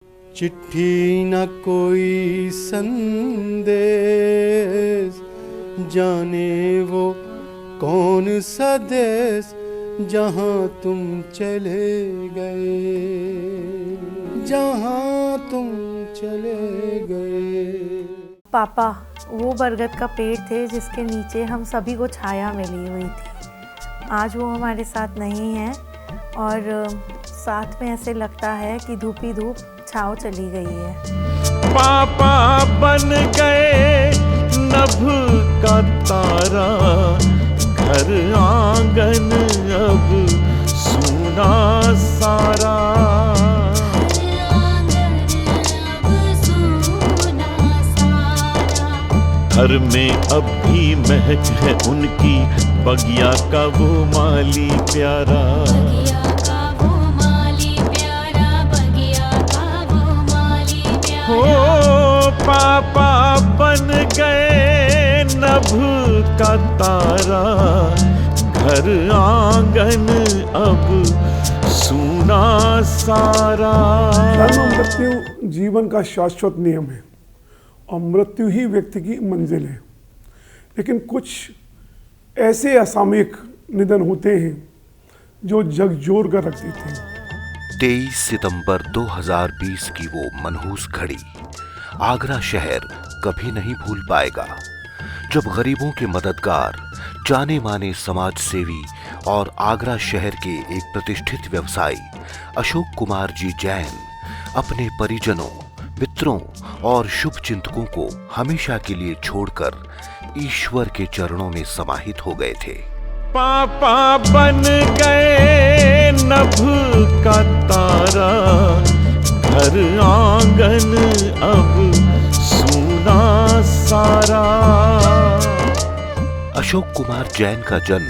चिट्ठी न कोई संदेश, जाने वो कौन सा देश जहाँ तुम चले गए, जहाँ तुम चले गए। पापा वो बरगद का पेड़ थे जिसके नीचे हम सभी को छाया मिली हुई थी। आज वो हमारे साथ नहीं है और साथ में ऐसे लगता है कि धूप ही धूप छाँव चली गई है। पापा बन गए नभ का तारा, घर आंगन अब सूना सारा। घर में अब भी महक है उनकी, बगिया का वो माली प्यारा। हो पापा बन गए नभ का तारा, घर आंगन अब सूना सारा। जन्म मृत्यु जीवन का शाश्वत नियम है और मृत्यु ही व्यक्ति की मंजिल है, लेकिन कुछ ऐसे असामयिक निधन होते हैं जो झकझोर कर रख देते हैं। 23 सितंबर 2020 की वो मनहूस घड़ी आगरा शहर कभी नहीं भूल पाएगा, जब गरीबों के मददगार, जाने माने समाज सेवी और आगरा शहर के एक प्रतिष्ठित व्यवसायी अशोक कुमार जी जैन अपने परिजनों, मित्रों और शुभ चिंतकों को हमेशा के लिए छोड़कर ईश्वर के चरणों में समाहित हो गए थे। पापा बन गए नभ का तारा, घर आंगन अब सूना सारा। अशोक कुमार जैन का जन्म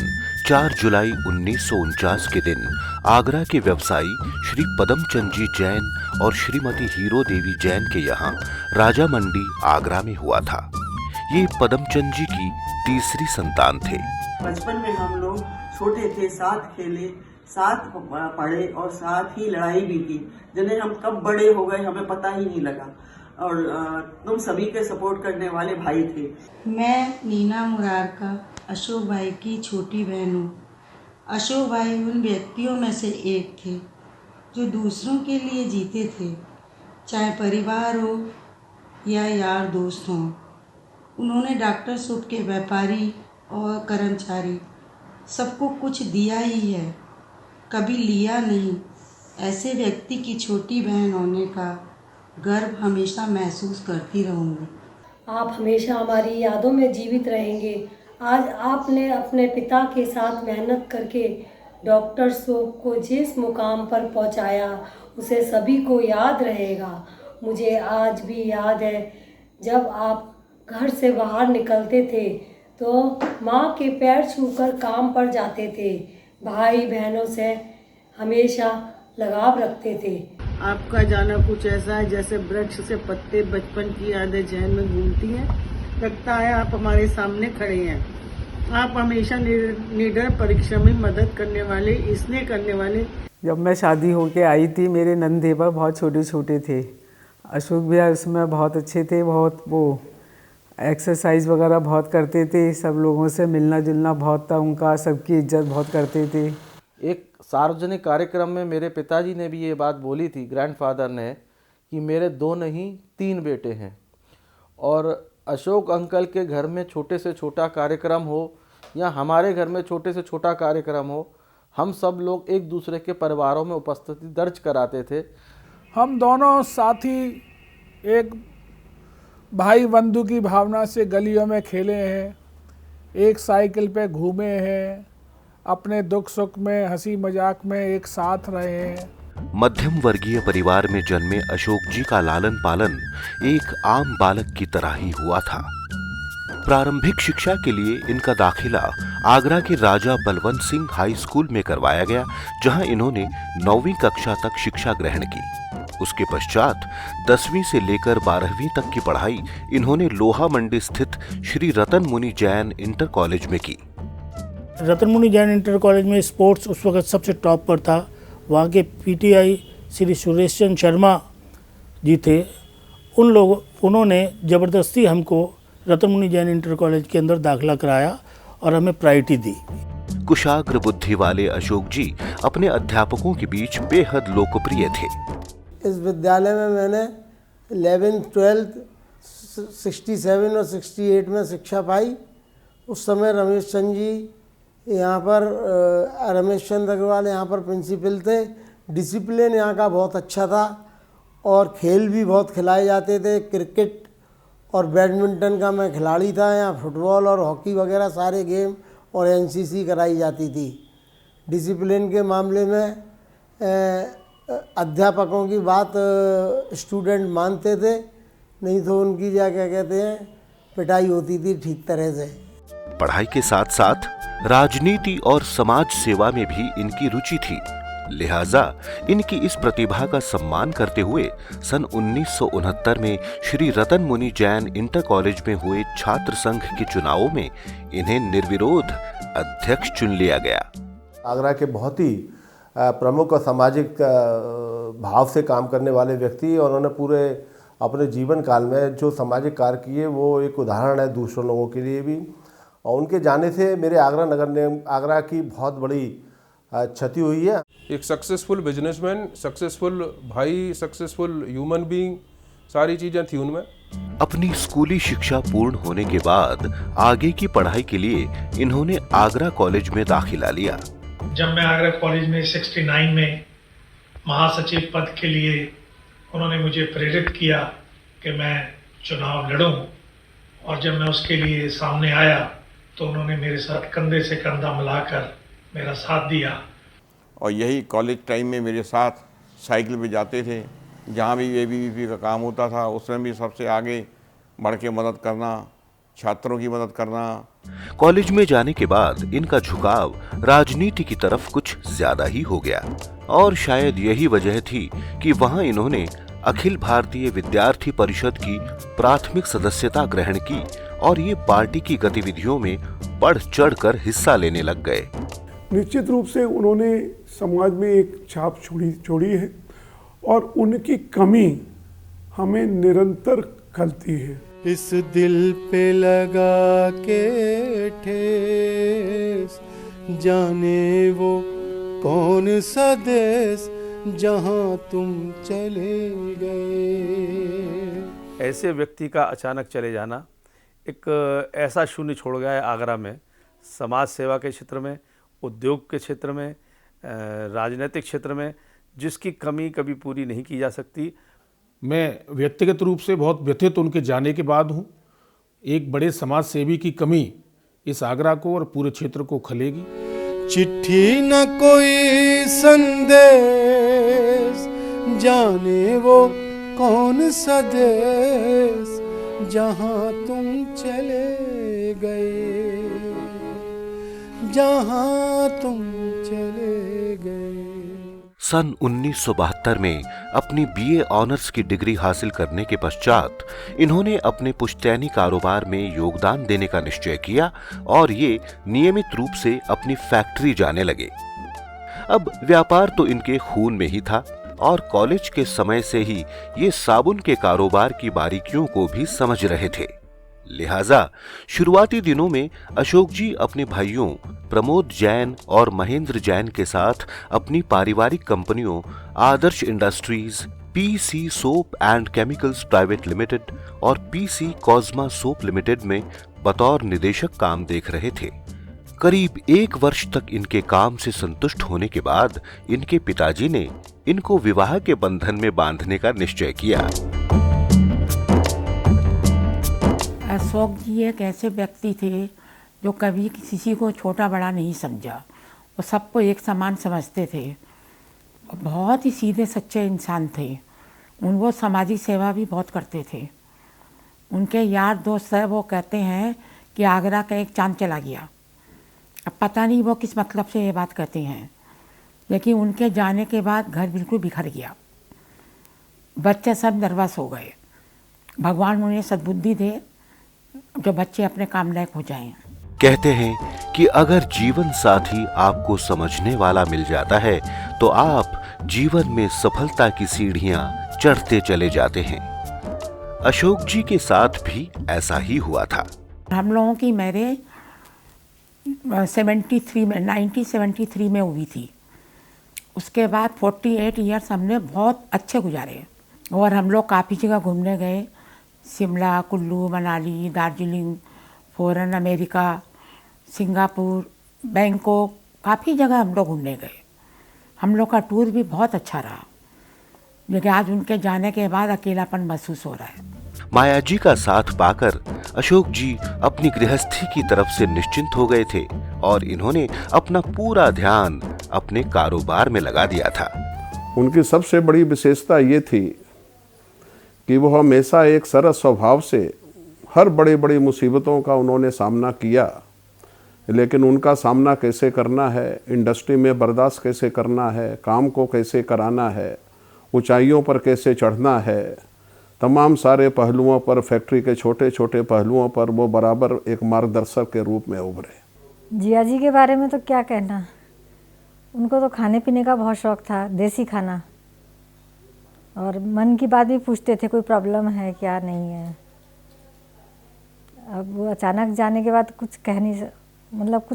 4 जुलाई 1949 के दिन आगरा के व्यवसायी श्री पदमचंद जी जैन और श्रीमती हीरो देवी जैन के यहाँ राजा मंडी आगरा में हुआ था। ये पदमचंद जी की तीसरी संतान थे। बचपन में हम लोग छोटे थे, साथ खेले, साथ पढ़े और साथ ही लड़ाई भी की। जिन्हें हम कब बड़े हो गए हमें पता ही नहीं लगा और तुम सभी के सपोर्ट करने वाले भाई थे। मैं नीना मुरारका अशोक भाई की छोटी बहन हूँ। अशोक भाई उन व्यक्तियों में से एक थे जो दूसरों के लिए जीते थे, चाहे परिवार हो या यार दोस्त हों। उन्होंने डॉक्टर सूट के व्यापारी और कर्मचारी सबको कुछ दिया ही है, कभी लिया नहीं। ऐसे व्यक्ति की छोटी बहन होने का गर्व हमेशा महसूस करती रहूँगी। आप हमेशा हमारी यादों में जीवित रहेंगे। आज आपने अपने पिता के साथ मेहनत करके डॉक्टर शोक को जिस मुकाम पर पहुंचाया, उसे सभी को याद रहेगा। मुझे आज भी याद है जब आप घर से बाहर निकलते थे तो माँ के पैर छूकर काम पर जाते थे, भाई बहनों से हमेशा लगाव रखते थे। आपका जाना कुछ ऐसा है जैसे वृक्ष से पत्ते, बचपन की यादें जहन में घूमती हैं। लगता है आप हमारे सामने खड़े हैं। आप हमेशा निडर परिश्रम में मदद करने वाले, स्नेह करने वाले। जब मैं शादी होके आई थी, मेरे नंदेवर बहुत छोटे छोटे थे। अशोक भैया उसमें बहुत अच्छे थे, बहुत वो एक्सरसाइज वगैरह बहुत करते थे, सब लोगों से मिलना जुलना बहुत था उनका, सबकी इज्जत बहुत करते थे। एक सार्वजनिक कार्यक्रम में मेरे पिताजी ने भी ये बात बोली थी, ग्रैंडफादर ने, कि मेरे 2 नहीं 3 बेटे हैं। और अशोक अंकल के घर में छोटे से छोटा कार्यक्रम हो या हमारे घर में छोटे से छोटा कार्यक्रम हो, हम सब लोग एक दूसरे के परिवारों में उपस्थिति दर्ज कराते थे। हम दोनों साथी एक भाई बंधु की भावना से गलियों में खेले हैं, एक साइकिल पे घूमे हैं, अपने दुख सुख में, हंसी मजाक में एक साथ रहे हैं। मध्यम वर्गीय परिवार में जन्मे अशोक जी का लालन पालन एक आम बालक की तरह ही हुआ था। प्रारंभिक शिक्षा के लिए इनका दाखिला आगरा के राजा बलवंत सिंह हाई स्कूल में करवाया गया, जहां इन्होंने 9वीं कक्षा तक शिक्षा ग्रहण की। उसके पश्चात 10वीं से लेकर 12वीं तक की पढ़ाई इन्होंने लोहा मंडी स्थित श्री रतन मुनि जैन इंटर कॉलेज में की। रतन मुनि जैन इंटर कॉलेज में स्पोर्ट्स उस वक्त सबसे टॉप पर था। वहाँ के पीटीआई श्री सुरेश चंद्र शर्मा जी थे, उन्होंने ज़बरदस्ती हमको रतन मुनि जैन इंटर कॉलेज के अंदर दाखिला कराया और हमें प्रायोरिटी दी। कुशाग्र बुद्धि वाले अशोक जी अपने अध्यापकों के बीच बेहद लोकप्रिय थे। इस विद्यालय में मैंने 11th 12th 67 और 68 में शिक्षा पाई। उस समय रमेश चंद जी यहाँ पर रमेश चंद्र अग्रवाल यहाँ पर प्रिंसिपल थे। डिसिप्लिन यहाँ का बहुत अच्छा था और खेल भी बहुत खिलाए जाते थे। क्रिकेट और बैडमिंटन का मैं खिलाड़ी था। यहाँ फुटबॉल और हॉकी वगैरह सारे गेम और एनसीसी कराई जाती थी। डिसिप्लिन के मामले में अध्यापकों की बात स्टूडेंट मानते थे, नहीं तो उनकी क्या कहते हैं पिटाई होती थी ठीक तरह से। पढ़ाई के साथ साथ राजनीति और समाज सेवा में भी इनकी रुचि थी, लिहाजा इनकी इस प्रतिभा का सम्मान करते हुए सन 1969 में श्री रतन मुनि जैन इंटर कॉलेज में हुए छात्र संघ के चुनावों में इन्हें निर्विरोध अध्यक्ष चुन लिया गया। आगरा के बहुत ही प्रमुख और सामाजिक भाव से काम करने वाले व्यक्ति, और उन्होंने पूरे अपने जीवन काल में जो सामाजिक कार्य किए वो एक उदाहरण है दूसरों लोगों के लिए भी। और उनके जाने से मेरे आगरा की बहुत बड़ी क्षति हुई है। एक सक्सेसफुल बिजनेसमैन, सक्सेसफुल भाई, सक्सेसफुल ह्यूमन बीइंग, सारी चीजें थी उनमें। अपनी स्कूली शिक्षा पूर्ण होने के बाद आगे की पढ़ाई के लिए इन्होंने आगरा कॉलेज में दाखिला लिया। जब मैं आगरा कॉलेज में 69 में महासचिव पद के लिए उन्होंने मुझे प्रेरित किया कि मैं चुनाव लड़ूं, और जब मैं उसके लिए सामने आया तो उन्होंने मेरे साथ कंधे से कंधा मिलाकर मेरा साथ दिया। और यही कॉलेज टाइम में मेरे साथ साइकिल पे जाते थे, जहाँ भी एबीवीपी का काम होता था उसमें भी सबसे आगे बढ़ के मदद करना, छात्रों की मदद करना। कॉलेज में जाने के बाद इनका झुकाव राजनीति की तरफ कुछ ज्यादा ही हो गया, और शायद यही वजह थी कि वहां इन्होंने अखिल भारतीय विद्यार्थी परिषद की प्राथमिक सदस्यता ग्रहण की और ये पार्टी की गतिविधियों में बढ़ चढ़कर हिस्सा लेने लग गए। निश्चित रूप से उन्होंने समाज में एक छाप छोड़ी है और उनकी कमी हमें निरंतर खलती है। इस दिल पे लगा के ठेस, जाने वो कौन सा देश जहां तुम चले गए। ऐसे व्यक्ति का अचानक चले जाना एक ऐसा शून्य छोड़ गया है आगरा में, समाज सेवा के क्षेत्र में, उद्योग के क्षेत्र में, राजनीतिक क्षेत्र में, जिसकी कमी कभी पूरी नहीं की जा सकती। मैं व्यक्तिगत रूप से बहुत व्यथित उनके जाने के बाद हूँ। एक बड़े समाज सेवी की कमी इस आगरा को और पूरे क्षेत्र को खलेगी। चिट्ठी न कोई संदेश, जाने वो कौन सा देश जहां तुम चले गए, जहां तुम चले गए। सन 1972 में अपनी बीए ऑनर्स की डिग्री हासिल करने के पश्चात इन्होंने अपने पुश्तैनी कारोबार में योगदान देने का निश्चय किया और ये नियमित रूप से अपनी फैक्ट्री जाने लगे। अब व्यापार तो इनके खून में ही था और कॉलेज के समय से ही ये साबुन के कारोबार की बारीकियों को भी समझ रहे थे। लिहाजा शुरुआती दिनों में अशोक जी अपने भाइयों प्रमोद जैन और महेंद्र जैन के साथ अपनी पारिवारिक कंपनियों Adarsh industries, PC soap and chemicals private limited और पीसी कॉस्मा सोप लिमिटेड में बतौर निदेशक काम देख रहे थे। करीब 1 वर्ष तक इनके काम से संतुष्ट होने के बाद इनके पिताजी ने इनको विवाह के बंधन में बांधने का निश्चय किया। अशोक जी एक ऐसे व्यक्ति थे जो कभी किसी को छोटा बड़ा नहीं समझा, वो सबको एक समान समझते थे। बहुत ही सीधे सच्चे इंसान थे। वो सामाजिक सेवा भी बहुत करते थे। उनके यार दोस्त है वो कहते हैं कि आगरा का एक चांद चला गया। अब पता नहीं वो किस मतलब से ये बात कहते हैं, लेकिन उनके जाने के बाद घर बिल्कुल बिखर गया। बच्चे सब नर्वस हो गए। भगवान उन्हें सद्बुद्धि दे जो बच्चे अपने काम लायक हो जाएं। कहते हैं कि अगर जीवन साथी आपको समझने वाला मिल जाता है तो आप जीवन में सफलता की सीढ़ियां चढ़ते चले जाते हैं। अशोक जी के साथ भी ऐसा ही हुआ था। हम लोगों की मैरिज 1973 में हुई थी। उसके बाद 48 ईयर्स हमने बहुत अच्छे गुजारे और हम लोग काफ़ी जगह घूमने गए, Shimla, Kullu, Manali, Darjeeling, foreign America, Singapore, Bangkok, काफ़ी जगह हम लोग घूमने गए। हम लोग का टूर भी बहुत अच्छा रहा, लेकिन आज उनके जाने के बाद अकेलापन महसूस हो रहा है। माया जी का साथ पाकर अशोक जी अपनी गृहस्थी की तरफ से निश्चिंत हो गए थे और इन्होंने अपना पूरा ध्यान अपने कारोबार में लगा दिया था। उनकी सबसे बड़ी विशेषता ये थी कि वो हमेशा एक सरल स्वभाव से हर बड़ी बड़ी मुसीबतों का उन्होंने सामना किया, लेकिन उनका सामना कैसे करना है, इंडस्ट्री में बर्दाश्त कैसे करना है, काम को कैसे कराना है, ऊंचाइयों पर कैसे चढ़ना है, तमाम सारे पहलुओं पर, फैक्ट्री के छोटे छोटे पहलुओं पर वो बराबर एक मार्गदर्शक के रूप में उभरे। जिया जी के बारे में तो क्या कहना, उनको तो खाने पीने का बहुत शौक था, देसी खाना, और मन की बात भी पूछते थे, कोई प्रॉब्लम है क्या, नहीं है। अब वो अचानक जाने के बाद कुछ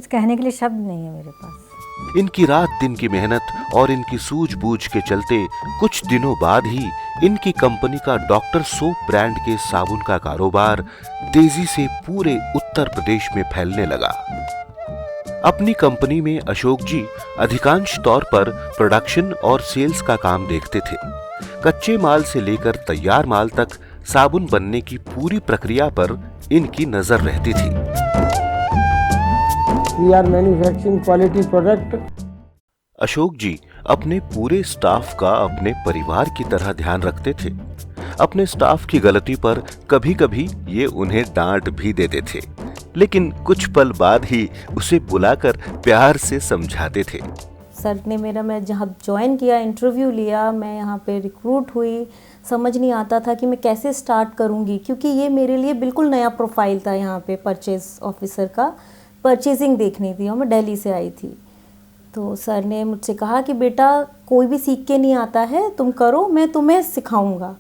कहने के लिए शब्द नहीं है मेरे पास। इनकी रात दिन की मेहनत और इनकी सूझबूझ के चलते कुछ दिनों बाद ही इनकी कंपनी का डॉक्टर सोप ब्रांड के साबुन का कारोबार तेजी से पूरे उत्तर प्रदेश में फैलने लगा। अपनी कंपनी में अशोक जी अधिकांश तौर पर प्रोडक्शन और सेल्स का काम देखते थे। कच्चे माल से लेकर तैयार माल तक साबुन बनने की पूरी प्रक्रिया पर इनकी नजर रहती थी। We are manufacturing quality product. Ashok जी अपने पूरे स्टाफ का अपने परिवार की तरह ध्यान रखते थे। अपने स्टाफ की गलती पर कभी-कभी ये उन्हें डांट भी देते थे, लेकिन कुछ पल बाद ही उसे बुलाकर प्यार से समझाते थे। सर ने मैं जहाँ ज्वाइन किया, इंटरव्यू लिया, मैं यहाँ पे रिक्रूट हुई, समझ नहीं आता था कि मैं कैसे स्टार्ट करूँगी, क्योंकि ये मेरे लिए बिल्कुल नया प्रोफाइल था। यहाँ पे परचेज ऑफिसर का परचेजिंग देखनी थी और मैं दिल्ली से आई थी। तो सर ने मुझसे कहा कि बेटा कोई भी सीख के नहीं आता है, तुम करो, मैं तुम्हें सिखाऊंगा।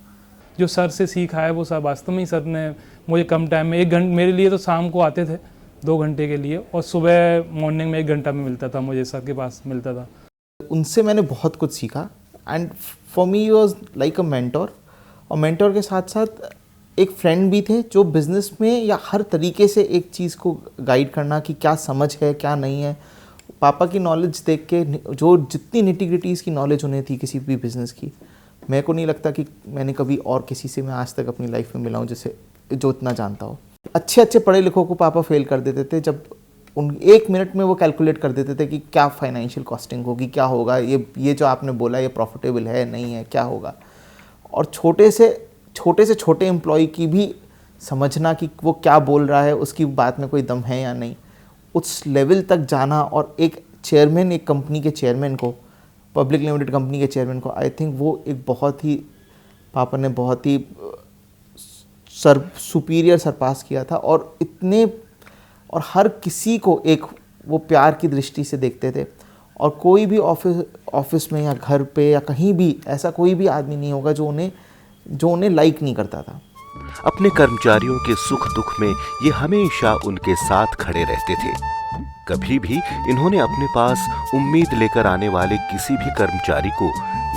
जो सर से सीखा है वो सर वास्तव में ही सर ने मुझे कम टाइम में 1 घंटे, मेरे लिए तो शाम को आते थे 2 घंटे के लिए, और सुबह मॉर्निंग में 1 घंटा में मिलता था, मुझे सर के पास मिलता था। उनसे मैंने बहुत कुछ सीखा and for me was like a mentor, और मेंटोर के साथ साथ एक फ्रेंड भी थे जो बिज़नेस में या हर तरीके से एक चीज़ को गाइड करना कि क्या समझ है क्या नहीं है। पापा की नॉलेज देख के जो जितनी निटी-ग्रिटीज़ की नॉलेज उन्हें थी किसी भी बिज़नेस की, मेरे को नहीं लगता कि मैंने कभी और किसी से मैं आज तक अपनी लाइफ में मिला हूँ जैसे जो इतना जानता हो। अच्छे पढ़े लिखों को पापा फेल कर देते थे, जब उन 1 मिनट में वो कैलकुलेट कर देते थे कि क्या फाइनेंशियल कॉस्टिंग होगी, क्या होगा, ये जो आपने बोला ये प्रॉफिटेबल है नहीं है, क्या होगा। और छोटे से छोटे एम्प्लॉय की भी समझना कि वो क्या बोल रहा है, उसकी बात में कोई दम है या नहीं, उस लेवल तक जाना। और एक चेयरमैन, एक कंपनी के चेयरमैन को, पब्लिक लिमिटेड कंपनी के चेयरमैन को, आई थिंक वो एक बहुत ही, पापा ने बहुत ही सुपीरियर सरपास किया था। और हर किसी को एक वो प्यार की दृष्टि से देखते थे। और कोई भी ऑफिस में या घर पे या कहीं भी ऐसा कोई भी आदमी नहीं होगा जो उन्हें लाइक नहीं करता था। अपने कर्मचारियों के सुख दुख में ये हमेशा उनके साथ खड़े रहते थे। कभी भी इन्होंने अपने पास उम्मीद लेकर आने वाले किसी भी कर्मचारी को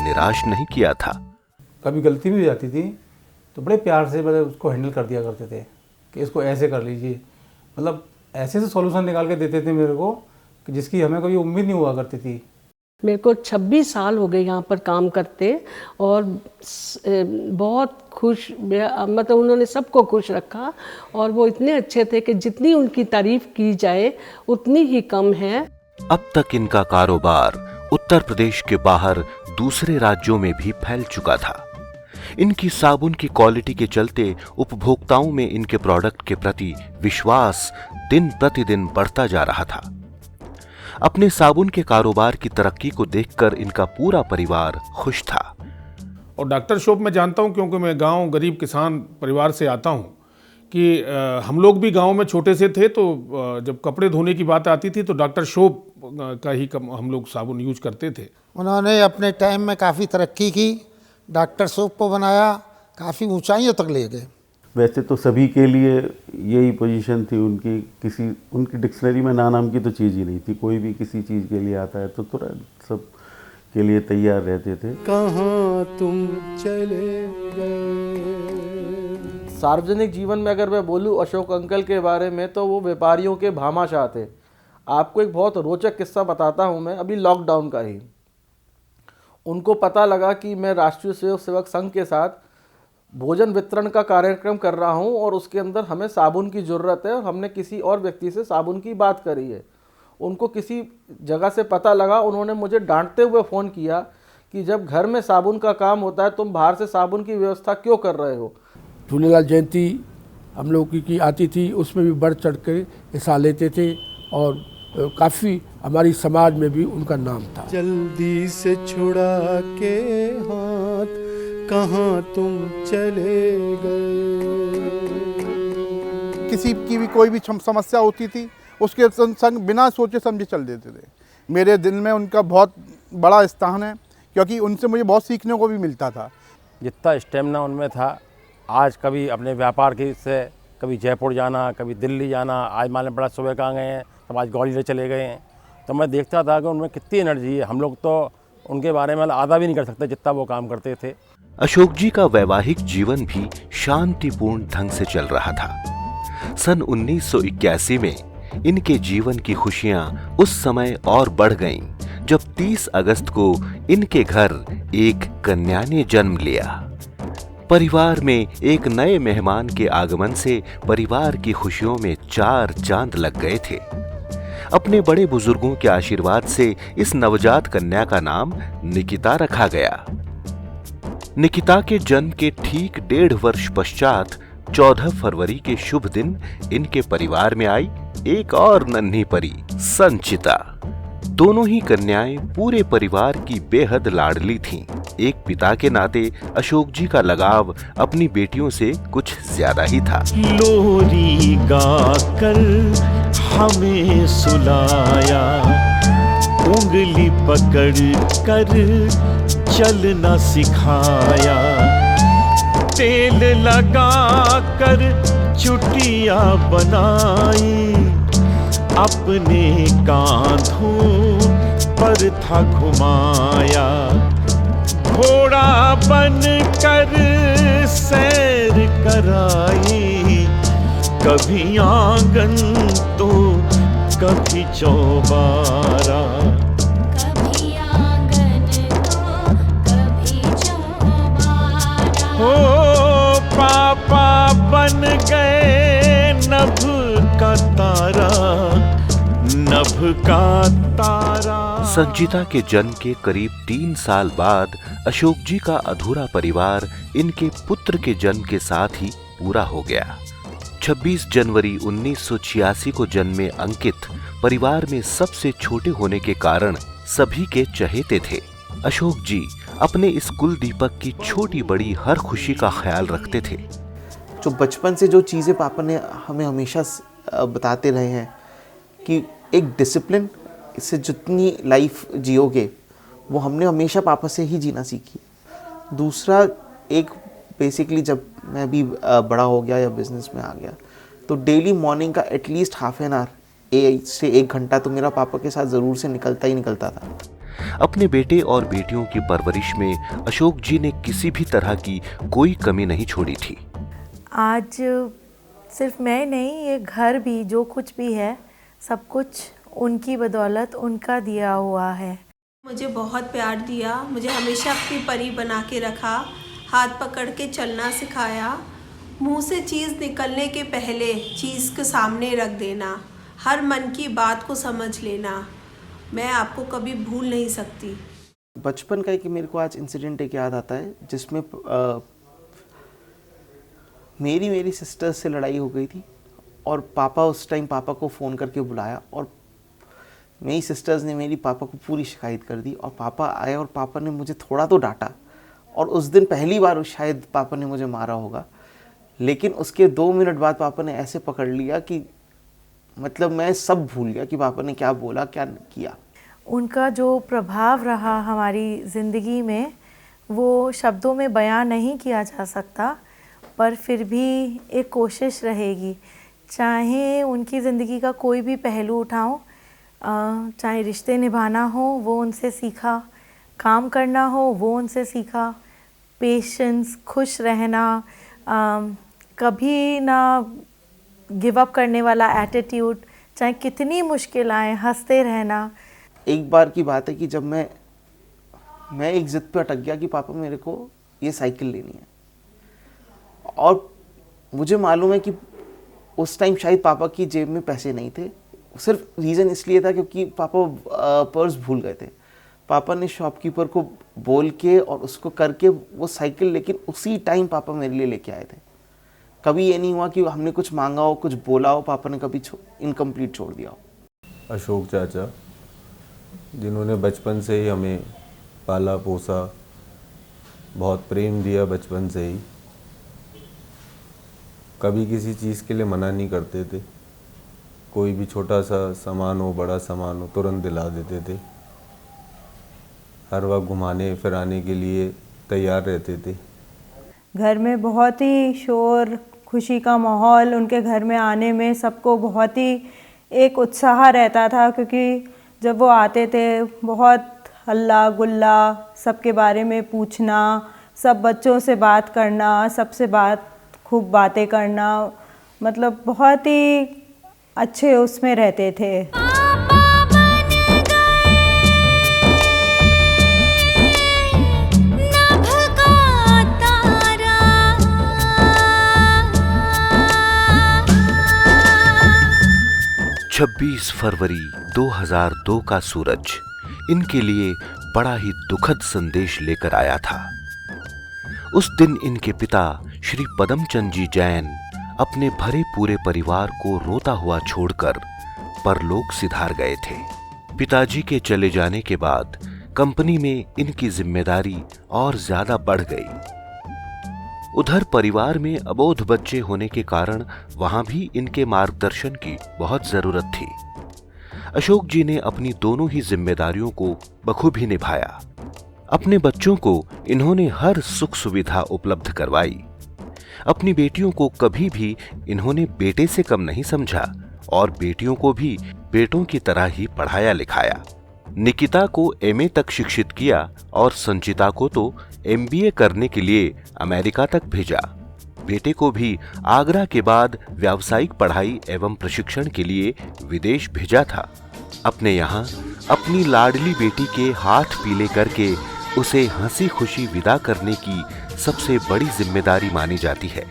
निराश नहीं किया था। कभी गलती भी हो जाती थी तो बड़े प्यार से उसको हैंडल कर दिया करते थे कि इसको ऐसे कर लीजिए, मतलब ऐसे से सॉल्यूशन निकाल के देते थे मेरे को कि जिसकी हमें कभी उम्मीद नहीं हुआ करती थी। मेरे को 26 साल हो गए यहाँ पर काम करते, और बहुत खुश, मतलब उन्होंने सबको खुश रखा, और वो इतने अच्छे थे कि जितनी उनकी तारीफ की जाए उतनी ही कम है। अब तक इनका कारोबार उत्तर प्रदेश के बाहर दूसरे राज्यों में भी फैल चुका था। इनकी साबुन की क्वालिटी के चलते उपभोक्ताओं में इनके प्रोडक्ट के प्रति विश्वास दिन प्रतिदिन बढ़ता जा रहा था। अपने साबुन के कारोबार की तरक्की को देखकर इनका पूरा परिवार खुश था। और डॉक्टर शॉप मैं जानता हूं, क्योंकि मैं गांव गरीब किसान परिवार से आता हूं, कि हम लोग भी गांव में छोटे से थे, तो जब कपड़े धोने की बात आती थी तो डॉक्टर शॉप का ही हम लोग साबुन यूज करते थे। उन्होंने अपने टाइम में काफ़ी तरक्की की, डॉक्टर साहब को बनाया, काफ़ी ऊंचाइयों तक ले गए। वैसे तो सभी के लिए यही पोजीशन थी उनकी, उनकी डिक्शनरी में ना नाम की तो चीज़ ही नहीं थी। कोई भी किसी चीज़ के लिए आता है तो तुरंत सब के लिए तैयार रहते थे। कहाँ तुम चले गए। सार्वजनिक जीवन में अगर मैं बोलूँ अशोक अंकल के बारे में तो वो व्यापारियों के भामाशाह थे। आपको एक बहुत रोचक किस्सा बताता हूँ मैं, अभी लॉकडाउन का ही। उनको पता लगा कि मैं राष्ट्रीय स्वयं सेवक संघ के साथ भोजन वितरण का कार्यक्रम कर रहा हूं और उसके अंदर हमें साबुन की ज़रूरत है और हमने किसी और व्यक्ति से साबुन की बात करी है। उनको किसी जगह से पता लगा, उन्होंने मुझे डांटते हुए फ़ोन किया कि जब घर में साबुन का काम होता है तुम बाहर से साबुन की व्यवस्था क्यों कर रहे हो। झूलेलाल जयंती हम लोग की आती थी, उसमें भी बढ़ चढ़ कर हिस्सा लेते थे और काफ़ी हमारी समाज में भी उनका नाम था। जल्दी से छुड़ा के हाथ, कहाँ तुम चले गए। किसी की भी कोई भी समस्या होती थी उसके संग बिना सोचे समझे चल देते थे। मेरे दिल में उनका बहुत बड़ा स्थान है, क्योंकि उनसे मुझे बहुत सीखने को भी मिलता था। जितना स्टेमिना उनमें था, आज कभी अपने व्यापार की से कभी जयपुर जाना, कभी दिल्ली जाना, आज मालूम पड़ा सुबह कहाँ गए हैं, तब आज ग्वालियर चले गए हैं। तो मैं देखता था कि उनमें कितनी एनर्जी है। हम लोग तो उनके बारे में आधा भी नहीं कर सकते जितना वो काम करते थे। अशोक जी का वैवाहिक जीवन भी शांतिपूर्ण ढंग से चल रहा था। सन 1981 में इनके जीवन की खुशियां उस समय और बढ़ गईं जब 30 अगस्त को इनके घर एक कन्या ने जन्म लिया। परिवार में एक नए मेहमान के आगमन से परिवार की खुशियों में 4 चांद लग गए थे। अपने बड़े बुजुर्गों के आशीर्वाद से इस नवजात कन्या का नाम निकिता रखा गया। निकिता के जन्म के ठीक 1.5 वर्ष पश्चात 14 फरवरी के शुभ दिन इनके परिवार में आई एक और नन्ही परी संचिता। दोनों ही कन्याएं पूरे परिवार की बेहद लाडली थीं। एक पिता के नाते अशोक जी का लगाव अपनी बेटियों से कुछ ज्यादा ही था। लोरी गाकर हमें सुलाया, उंगली पकड़ कर चलना सिखाया, तेल लगा कर चुटिया बनाई, अपने कांधों पर था घुमाया, घोड़ा बन कर सैर कराई, कभी आंगन तो कभी चौबारा। हो पापा बन गए नभ का तारा, नभ का तारा। संचिता के जन्म के करीब 3 साल बाद अशोक जी का अधूरा परिवार इनके पुत्र के जन्म के साथ ही पूरा हो गया। 26 जनवरी 1986 को जन्मे अंकित परिवार में सबसे छोटे होने के कारण सभी के चहेते थे। अशोक जी अपने इस कुल दीपक की छोटी बड़ी हर खुशी का ख्याल रखते थे। जो बचपन से जो चीज़ें पापा ने हमें हमेशा बताते रहे हैं कि एक डिसिप्लिन से जितनी लाइफ जियोगे वो हमने हमेशा पापा से ही जीना सीखी। दूसरा, एक बेसिकली जब मैं भी बड़ा हो गया या बिजनेस में आ गया तो डेली मॉर्निंग का एटलीस्ट हाफ एन आवर से 1 घंटा तो मेरा पापा के साथ ज़रूर से निकलता ही निकलता था। अपने बेटे और बेटियों की परवरिश में अशोक जी ने किसी भी तरह की कोई कमी नहीं छोड़ी थी। आज सिर्फ मैं नहीं, ये घर भी जो कुछ भी है सब कुछ उनकी बदौलत, उनका दिया हुआ है। मुझे बहुत प्यार दिया, मुझे हमेशा अपनी परी बना के रखा, हाथ पकड़ के चलना सिखाया, मुंह से चीज़ निकलने के पहले चीज़ के सामने रख देना, हर मन की बात को समझ लेना, मैं आपको कभी भूल नहीं सकती। बचपन का एक मेरे को आज इंसिडेंट एक याद आता है जिसमें मेरी सिस्टर्स से लड़ाई हो गई थी और पापा उस टाइम पापा को फ़ोन करके बुलाया और मेरी सिस्टर्स ने मेरी पापा को पूरी शिकायत कर दी और पापा आए और पापा ने मुझे थोड़ा तो डांटा और उस दिन पहली बार शायद पापा ने मुझे मारा होगा, लेकिन उसके 2 मिनट बाद पापा ने ऐसे पकड़ लिया कि मतलब मैं सब भूल गया कि पापा ने क्या बोला क्या किया। उनका जो प्रभाव रहा हमारी ज़िंदगी में वो शब्दों में बयां नहीं किया जा सकता, पर फिर भी एक कोशिश रहेगी। चाहे उनकी ज़िंदगी का कोई भी पहलू उठाओ, चाहे रिश्ते निभाना हो वो उनसे सीखा, काम करना हो वो उनसे सीखा, पेशेंस, खुश रहना, कभी ना गिव अप करने वाला एटीट्यूड, चाहे कितनी मुश्किल आए हंसते रहना। एक बार की बात है कि जब मैं एक ज़िद पे अटक गया कि पापा मेरे को ये साइकिल लेनी है, और मुझे मालूम है कि उस टाइम शायद पापा की जेब में पैसे नहीं थे। सिर्फ रीज़न इसलिए था क्योंकि पापा पर्स भूल गए थे। पापा ने शॉपकीपर को बोल के और उसको करके वो साइकिल, लेकिन उसी टाइम पापा मेरे लिए लेके आए थे। कभी ये नहीं हुआ कि हमने कुछ मांगा हो, कुछ बोला हो, पापा ने कभी इनकम्प्लीट छोड़ दिया हो। अशोक चाचा, जिन्होंने बचपन से ही हमें पाला पोसा, बहुत प्रेम दिया बचपन से ही, कभी किसी चीज़ के लिए मना नहीं करते थे। कोई भी छोटा सा सामान हो, बड़ा सामान हो, तुरंत दिला देते थे। हर वक्त घुमाने फिराने के लिए तैयार रहते थे। घर में बहुत ही शोर, खुशी का माहौल, उनके घर में आने में सबको बहुत ही एक उत्साह रहता था, क्योंकि जब वो आते थे बहुत हल्ला गुल्ला, सबके बारे में पूछना, सब बच्चों से बात करना, सबसे खूब बातें करना, मतलब बहुत ही अच्छे उसमें रहते थे। 26 फरवरी 2002 का सूरज इनके लिए बड़ा ही दुखद संदेश लेकर आया था। उस दिन इनके पिता श्री पदमचंद जी जैन अपने भरे पूरे परिवार को रोता हुआ छोड़कर परलोक सिधार गए थे। पिताजी के चले जाने के बाद कंपनी में इनकी जिम्मेदारी और ज्यादा बढ़ गई। उधर परिवार में अबोध बच्चे होने के कारण वहां भी इनके मार्गदर्शन की बहुत जरूरत थी। अशोक जी ने अपनी दोनों ही जिम्मेदारियों को बखूबी निभाया। अपने बच्चों को इन्होंने हर सुख सुविधा उपलब्ध करवाई। अपनी बेटियों को कभी भी इन्होंने बेटे से कम नहीं समझा और बेटियों को भी बेटों की तरह ही पढ़ाया लिखाया। निकिता को एमए तक शिक्षित किया और संचिता को तो एमबीए करने के लिए अमेरिका तक भेजा। बेटे को भी आगरा के बाद व्यावसायिक पढ़ाई एवं प्रशिक्षण के लिए विदेश भेजा था। अपने यहाँ अपनी लाडली बेटी के हाथ पीले करके उसे हंसी खुशी विदा करने की सबसे बड़ी जिम्मेदारी मानी जाती है।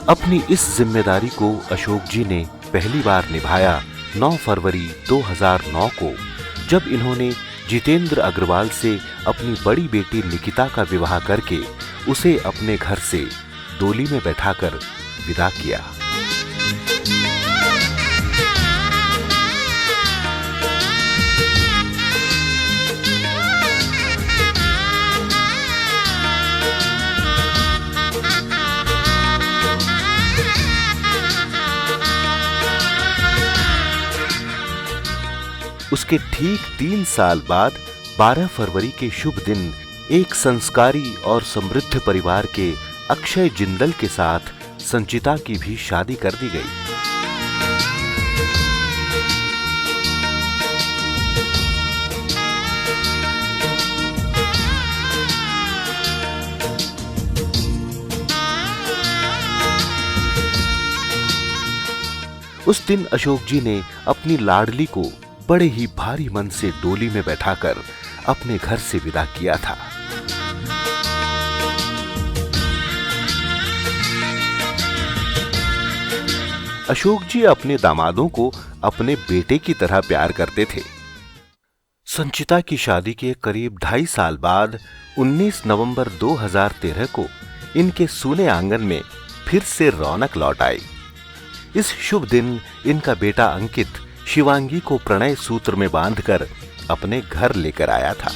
अपनी इस जिम्मेदारी को अशोक जी ने पहली बार निभाया 9 फरवरी 2009 को, जब इन्होंने जितेंद्र अग्रवाल से अपनी बड़ी बेटी निकिता का विवाह करके उसे अपने घर से डोली में बैठाकर विदा किया। उसके ठीक 3 साल बाद 12 फरवरी के शुभ दिन एक संस्कारी और समृद्ध परिवार के अक्षय जिंदल के साथ संचिता की भी शादी कर दी गई। उस दिन अशोक जी ने अपनी लाडली को बड़े ही भारी मन से डोली में बैठाकर अपने घर से विदा किया था। अशोक जी अपने दामादों को अपने बेटे की तरह प्यार करते थे। संचिता की शादी के करीब 2.5 साल बाद 19 नवंबर 2013 को इनके सूने आंगन में फिर से रौनक लौट आई। इस शुभ दिन इनका बेटा अंकित शिवांगी को प्रणय सूत्र में बांधकर अपने घर लेकर आया था।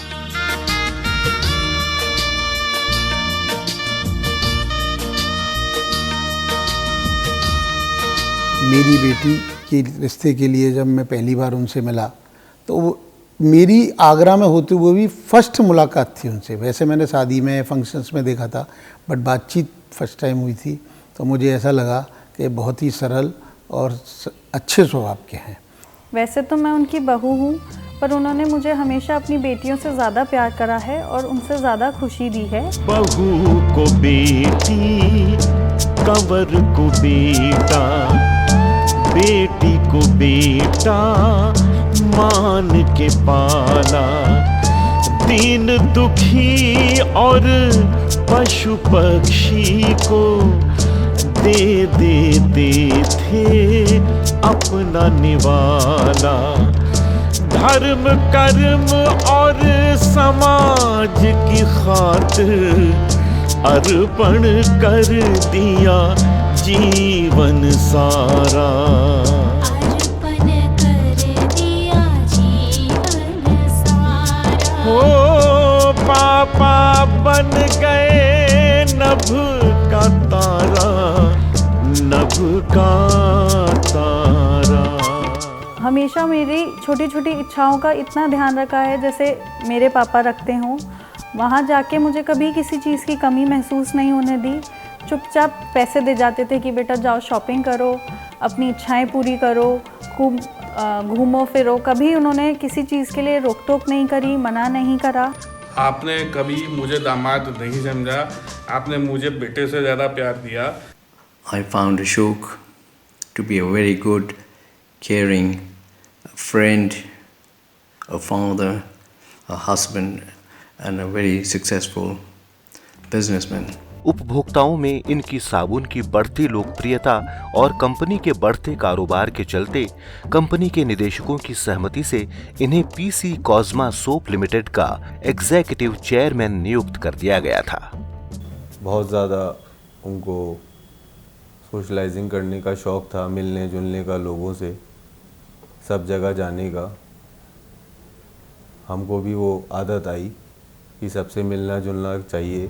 मेरी बेटी के रिश्ते के लिए जब मैं पहली बार उनसे मिला तो वो मेरी आगरा में होते हुए भी फर्स्ट मुलाकात थी उनसे। वैसे मैंने शादी में, फंक्शंस में देखा था, बट बातचीत फर्स्ट टाइम हुई थी। तो मुझे ऐसा लगा कि बहुत ही सरल और अच्छे स्वभाव के हैं। वैसे तो मैं उनकी बहू हूँ, पर उन्होंने मुझे हमेशा अपनी बेटियों से ज़्यादा प्यार करा है और उनसे ज़्यादा खुशी दी है। बहू को बेटी, कंवर को बेटा, बेटी को बेटा मान के पाला। दीन दुखी और पशु पक्षी को दे देते थे अपना निवाला। धर्म कर्म और समाज की खातिर अर्पण कर दिया जीवन सारा। अर्पण कर दिया जीवन सारा। हो पापा बन गए नभ का तारा, नभ का तारा। हमेशा मेरी छोटी छोटी इच्छाओं का इतना ध्यान रखा है जैसे मेरे पापा रखते हों। वहाँ जाके मुझे कभी किसी चीज़ की कमी महसूस नहीं होने दी। चुपचाप पैसे दे जाते थे कि बेटा जाओ शॉपिंग करो, अपनी इच्छाएं पूरी करो, खूब घूमो फिरो। कभी उन्होंने किसी चीज़ के लिए रोक टोक नहीं करी, मना नहीं करा। आपने कभी मुझे दामाद नहीं समझा, आपने मुझे बेटे से ज़्यादा प्यार दिया। I found Ashok to be a very good, caring friend, a father, a husband and a very successful businessman. उपभोक्ताओं में इनकी साबुन की बढ़ती लोकप्रियता और कंपनी के बढ़ते कारोबार के चलते कंपनी के निदेशकों की सहमति से इन्हें पीसी कॉस्मा सोप लिमिटेड का एग्जीक्यूटिव चेयरमैन नियुक्त कर दिया गया था। बहुत ज़्यादा उनको सोशलाइजिंग करने का शौक़ था, मिलने जुलने का, लोगों से सब जगह जाने का। हमको भी वो आदत आई कि सबसे मिलना जुलना चाहिए।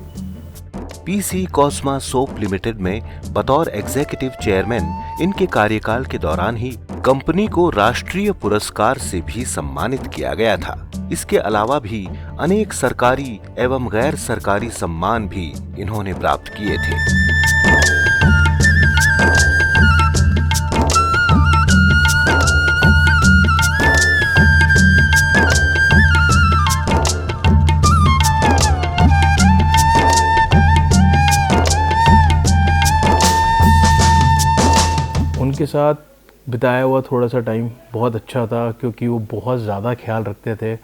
पीसी कॉस्मा सोप लिमिटेड में बतौर एग्जीक्यूटिव चेयरमैन इनके कार्यकाल के दौरान ही कंपनी को राष्ट्रीय पुरस्कार से भी सम्मानित किया गया था। इसके अलावा भी अनेक सरकारी एवं गैर सरकारी सम्मान भी इन्होंने प्राप्त किए थे। उनके साथ बिताया हुआ थोड़ा सा टाइम बहुत अच्छा था, क्योंकि वो बहुत ज़्यादा ख्याल रखते थे।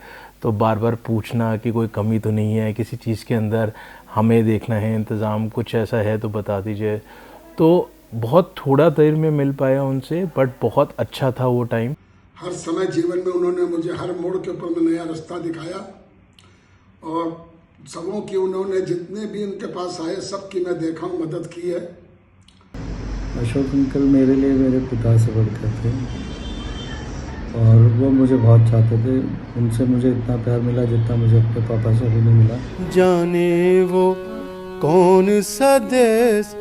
तो बार बार पूछना कि कोई कमी तो नहीं है किसी चीज़ के अंदर, हमें देखना है इंतज़ाम, कुछ ऐसा है तो बता दीजिए। तो बहुत थोड़ा देर में मिल पाया उनसे, बट बहुत अच्छा था वो टाइम। हर समय जीवन में उन्होंने मुझे हर मोड़ के ऊपर में नया रास्ता दिखाया और सबों की उन्होंने जितने भी उनके पास आए सबकी मैं देखा हूँ, मदद की है। अशोक अंकल मेरे लिए मेरे पिता से बढ़कर थे और वो मुझे बहुत चाहते थे। उनसे मुझे इतना प्यार मिला जितना मुझे अपने पापा से भी नहीं मिला। जाने वो कौन सा देश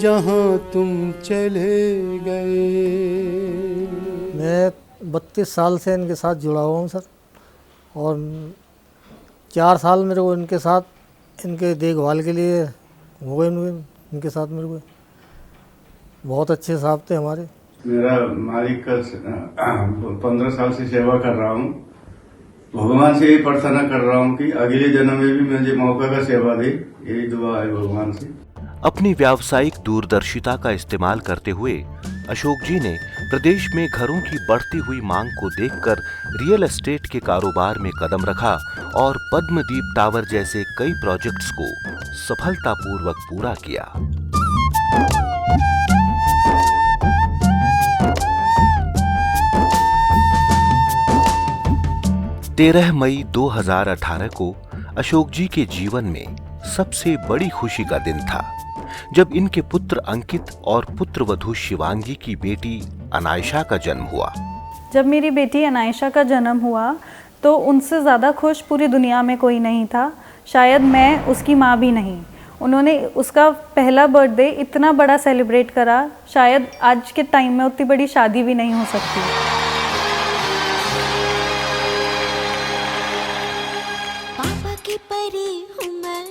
जहाँ तुम चले गए। मैं 32 साल से इनके साथ जुड़ा हुआ हूँ सर, और 4 साल मेरे को इनके साथ इनके देखभाल के लिए हो गए इनके साथ। मेरे को बहुत अच्छे साहब थे हमारे। मेरा मालिक का 15 साल से सेवा कर रहा हूँ। भगवान से यही प्रार्थना कर रहा हूँ कि अगले जन्म में भी मुझे मौका का सेवा दे, यही दुआ है भगवान से। अपनी व्यावसायिक दूरदर्शिता का इस्तेमाल करते हुए अशोक जी ने प्रदेश में घरों की बढ़ती हुई मांग को देखकर रियल एस्टेट के कारोबार में कदम रखा और पद्मदीप टावर जैसे कई प्रोजेक्ट्स को सफलतापूर्वक पूरा किया। 13 मई 2018 को अशोक जी के जीवन में सबसे बड़ी खुशी का दिन था, जब इनके पुत्र अंकित और पुत्रवधू शिवांगी की बेटी अनायशा का जन्म हुआ। जब मेरी बेटी अनायशा का जन्म हुआ तो उनसे ज़्यादा खुश पूरी दुनिया में कोई नहीं था, शायद मैं उसकी माँ भी नहीं। उन्होंने उसका पहला बर्थडे इतना बड़ा सेलिब्रेट करा, शायद आज के टाइम में उतनी बड़ी शादी भी नहीं हो सकती। परी हूँ मैं।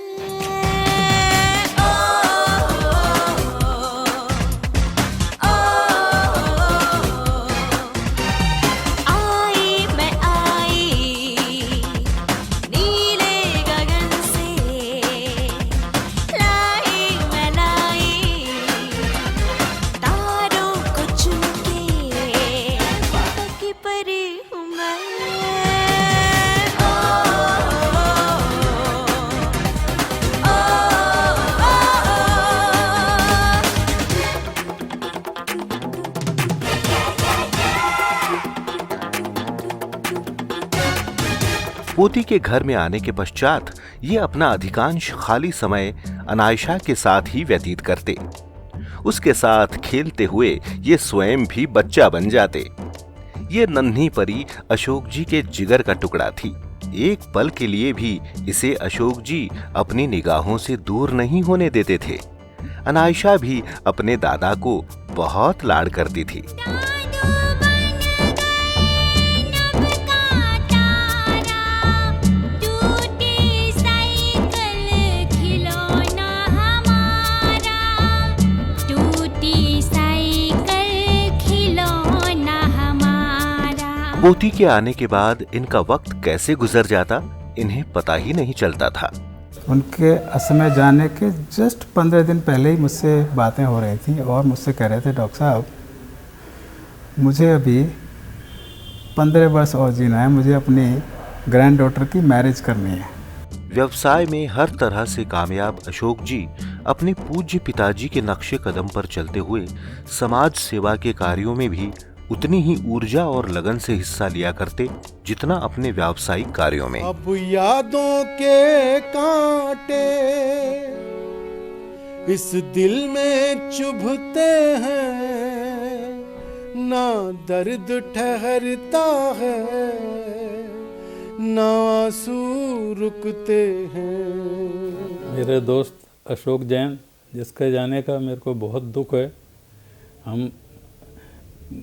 पोती के घर में आने के पश्चात ये अपना अधिकांश खाली समय अनायशा के साथ ही व्यतीत करते। उसके साथ खेलते हुए ये स्वयं भी बच्चा बन जाते। ये नन्ही परी अशोक जी के जिगर का टुकड़ा थी। एक पल के लिए भी इसे अशोक जी अपनी निगाहों से दूर नहीं होने देते थे। अनायशा भी अपने दादा को बहुत लाड करती थी। पोती के आने के बाद इनका वक्त कैसे गुजर जाता इन्हें पता ही नहीं चलता था। उनके असमय जाने के जस्ट 15 दिन पहले ही मुझसे बातें हो रही थी और मुझसे कह रहे थे, डॉक्टर साहब मुझे अभी 15 वर्ष और जीना है, मुझे अपनी ग्रैंड डॉटर की मैरिज करनी है। व्यवसाय में हर तरह से कामयाब अशोक जी अपने पूज्य पिताजी के नक्शे कदम पर चलते हुए समाज सेवा के कार्यों में भी उतनी ही ऊर्जा और लगन से हिस्सा लिया करते जितना अपने व्यावसायिक कार्यों में। अब यादों के कांटे इस दिल में चुभते हैं, ना दर्द ठहरता है ना आंसू रुकते हैं। मेरे दोस्त अशोक जैन जिसके जाने का मेरे को बहुत दुख है। हम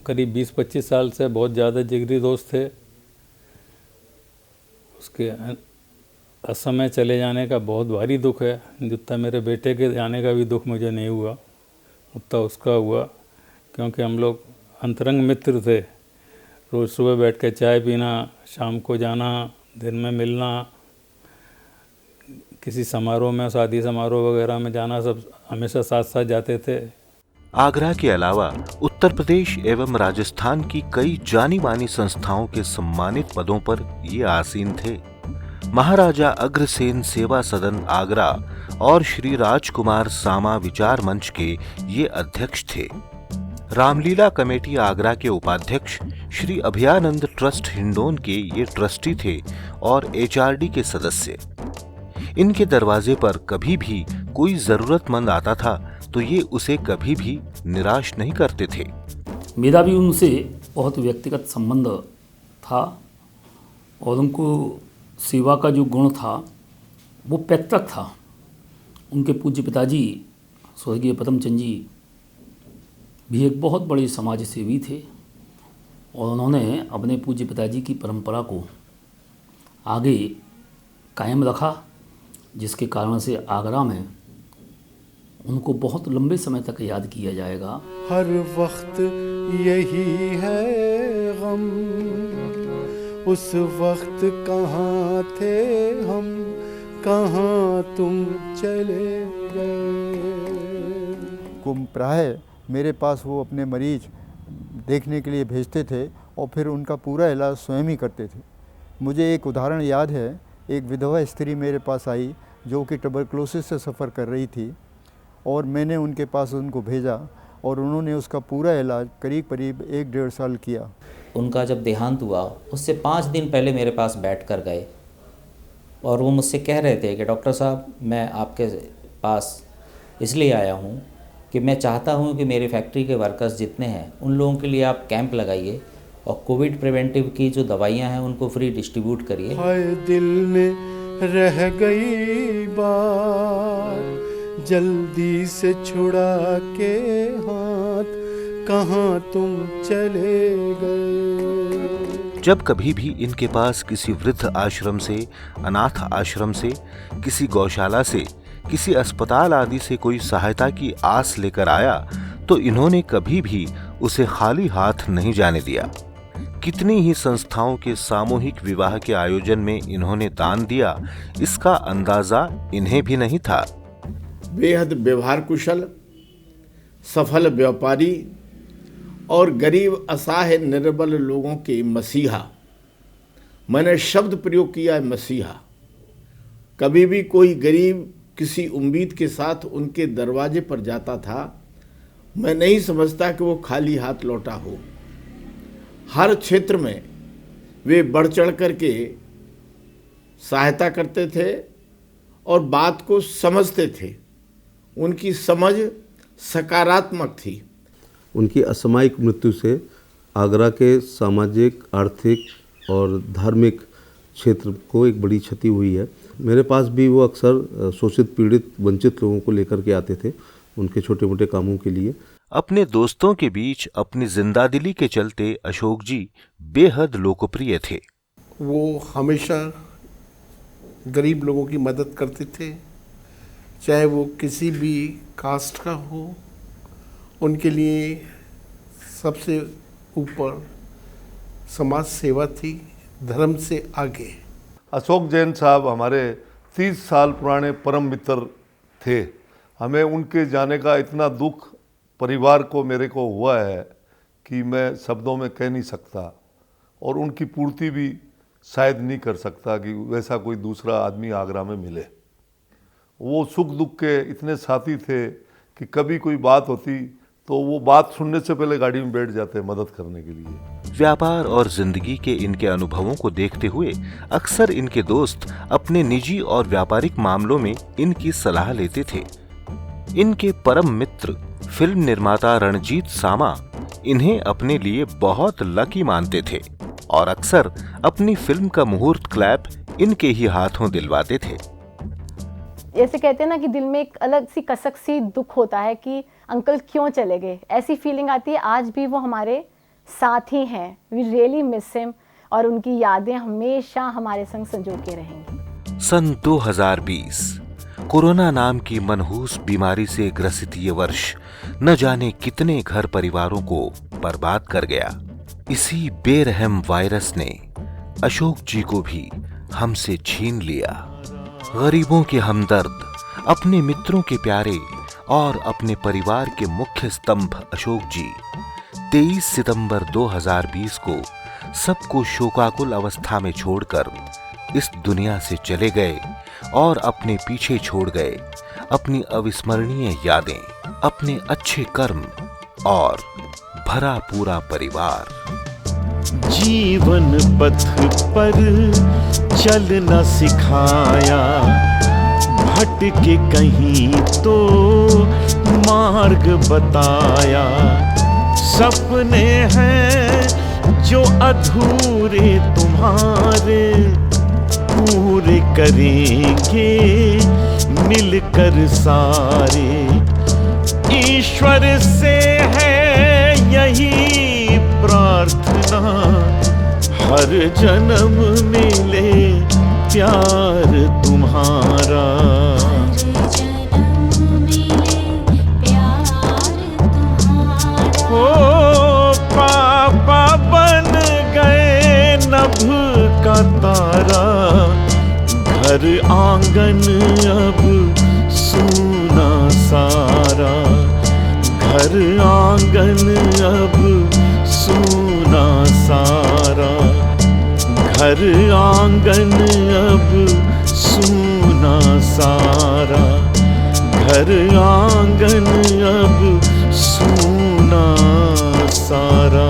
करीब 20-25 साल से बहुत ज़्यादा जिगरी दोस्त थे। उसके असमय चले जाने का बहुत भारी दुख है। जितना मेरे बेटे के जाने का भी दुख मुझे नहीं हुआ उतना उसका हुआ, क्योंकि हम लोग अंतरंग मित्र थे। रोज़ सुबह बैठ के चाय पीना, शाम को जाना, दिन में मिलना, किसी समारोह में, शादी समारोह वगैरह में जाना, सब हमेशा साथ साथ जाते थे। आगरा के अलावा उत्तर प्रदेश एवं राजस्थान की कई जानी मानी संस्थाओं के सम्मानित पदों पर ये आसीन थे। महाराजा अग्रसेन सेवा सदन आगरा और श्री राजकुमार सामा विचार मंच के ये अध्यक्ष थे। रामलीला कमेटी आगरा के उपाध्यक्ष श्री अभयानंद ट्रस्ट हिंडोन के ये ट्रस्टी थे और एचआरडी के सदस्य। इनके दरवाजे पर कभी भी कोई जरूरतमंद आता था तो ये उसे कभी भी निराश नहीं करते थे। मेरा भी उनसे बहुत व्यक्तिगत संबंध था और उनको सेवा का जो गुण था वो पैतृक था। उनके पूज्य पिताजी स्वर्गीय पदमचंद जी भी एक बहुत बड़े समाज सेवी थे और उन्होंने अपने पूज्य पिताजी की परंपरा को आगे कायम रखा, जिसके कारण से आगरा में उनको बहुत लंबे समय तक याद किया जाएगा। हर वक्त यही है गम, उस वक्त कहाँ थे हम, कहाँ तुम चले गए। को प्राय मेरे पास वो अपने मरीज देखने के लिए भेजते थे और फिर उनका पूरा इलाज स्वयं ही करते थे। मुझे एक उदाहरण याद है, एक विधवा स्त्री मेरे पास आई जो कि ट्यूबरकुलोसिस से सफ़र कर रही थी और मैंने उनके पास उनको भेजा और उन्होंने उसका पूरा इलाज करीब 1-1.5 साल किया। उनका जब देहांत हुआ उससे 5 दिन पहले मेरे पास बैठ कर गए और वो मुझसे कह रहे थे कि डॉक्टर साहब मैं आपके पास इसलिए आया हूँ कि मैं चाहता हूँ कि मेरी फैक्ट्री के वर्कर्स जितने हैं उन लोगों के लिए आप कैंप लगाइए और कोविड प्रिवेंटिव की जो दवाइयाँ हैं उनको फ्री डिस्ट्रीब्यूट करिए। हाय दिल में रह गई बात, जल्दी से छुड़ा के हाथ, कहाँ तुम चले गए। जब कभी भी इनके पास किसी वृद्ध आश्रम से, अनाथ आश्रम से, किसी गौशाला से, किसी अस्पताल आदि से कोई सहायता की आस लेकर आया तो इन्होंने कभी भी उसे खाली हाथ नहीं जाने दिया। कितनी ही संस्थाओं के सामूहिक विवाह के आयोजन में इन्होंने दान दिया, इसका अंदाजा इन्हें भी नहीं था। बेहद व्यवहार कुशल, सफल व्यापारी और गरीब असहाय निर्बल लोगों के मसीहा। मैंने शब्द प्रयोग किया है मसीहा। कभी भी कोई गरीब किसी उम्मीद के साथ उनके दरवाजे पर जाता था, मैं नहीं समझता कि वो खाली हाथ लौटा हो। हर क्षेत्र में वे बढ़ चढ़ कर के सहायता करते थे और बात को समझते थे। उनकी समझ सकारात्मक थी। उनकी असामयिक मृत्यु से आगरा के सामाजिक, आर्थिक और धार्मिक क्षेत्र को एक बड़ी क्षति हुई है। मेरे पास भी वो अक्सर शोषित, पीड़ित, वंचित लोगों को लेकर के आते थे उनके छोटे मोटे कामों के लिए। अपने दोस्तों के बीच अपनी जिंदादिली के चलते अशोक जी बेहद लोकप्रिय थे। वो हमेशा गरीब लोगों की मदद करते थे, चाहे वो किसी भी कास्ट का हो। उनके लिए सबसे ऊपर समाज सेवा थी, धर्म से आगे। अशोक जैन साहब हमारे 30 साल पुराने परम मित्र थे। हमें उनके जाने का इतना दुख परिवार को, मेरे को हुआ है कि मैं शब्दों में कह नहीं सकता, और उनकी पूर्ति भी शायद नहीं कर सकता कि वैसा कोई दूसरा आदमी आगरा में मिले। वो सुख दुख के इतने साथी थे कि कभी कोई बात होती तो वो बात सुनने से पहले गाड़ी में बैठ जाते मदद करने के लिए। व्यापार और जिंदगी के इनके अनुभवों को देखते हुए अक्सर इनके दोस्त अपने निजी और व्यापारिक मामलों में इनकी सलाह लेते थे। इनके परम मित्र फिल्म निर्माता रणजीत सामा इन्हें अपने लिए बहुत लकी मानते थे और अक्सर अपनी फिल्म का मुहूर्त क्लैप इनके ही हाथों दिलवाते थे। जैसे कहते हैं ना कि दिल में एक अलग सी कसक सी दुख होता है कि अंकल क्यों चले गए, ऐसी फीलिंग आती है। आज भी वो हमारे साथ ही हैं। वी रियली मिस हिम और उनकी यादें हमेशा हमारे संग संजो के रहेंगी। सन 2020 कोरोना नाम की मनहूस बीमारी से ग्रसित ये वर्ष न जाने कितने घर परिवारों को बर्बाद कर गया। इसी बेरहम वायरस ने अशोक जी को भी हमसे छीन लिया। गरीबों के हमदर्द, अपने मित्रों के प्यारे और अपने परिवार के मुख्य स्तंभ अशोक जी 23 सितंबर 2020 को सबको शोकाकुल अवस्था में छोड़कर इस दुनिया से चले गए और अपने पीछे छोड़ गए अपनी अविस्मरणीय यादें, अपने अच्छे कर्म और भरा पूरा परिवार। जीवन पथ पर चलना सिखाया, भटके कहीं तो मार्ग बताया। सपने हैं जो अधूरे तुम्हारे पूरे करेंगे मिलकर सारे। ईश्वर से है यही प्रार्थना, हर जन्म मिले प्यार तुम्हारा। ओ पापा बन गए नभ का तारा, घर आंगन अब सूना सारा। घर आंगन अब सूना सारा, घर आंगन अब सूना सारा। घर आंगन अब सूना सारा।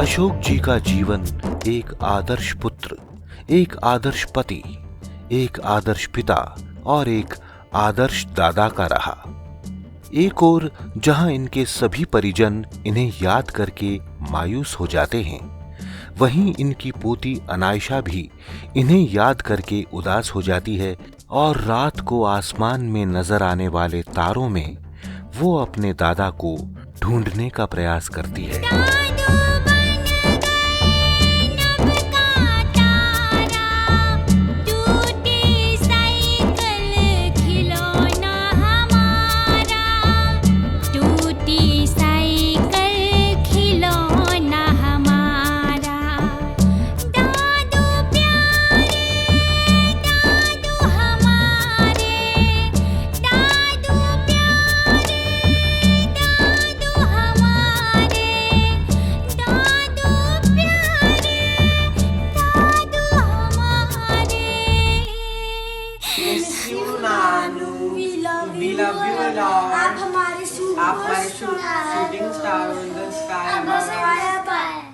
अशोक जी का जीवन एक आदर्श पुत्र, एक आदर्श पति, एक आदर्श पिता और एक आदर्श दादा का रहा। एक ओर जहां इनके सभी परिजन इन्हें याद करके मायूस हो जाते हैं, वहीं इनकी पोती अनायशा भी इन्हें याद करके उदास हो जाती है और रात को आसमान में नजर आने वाले तारों में वो अपने दादा को ढूंढने का प्रयास करती है। आप हमारे शूटिंग स्टार हो इन द स्काई।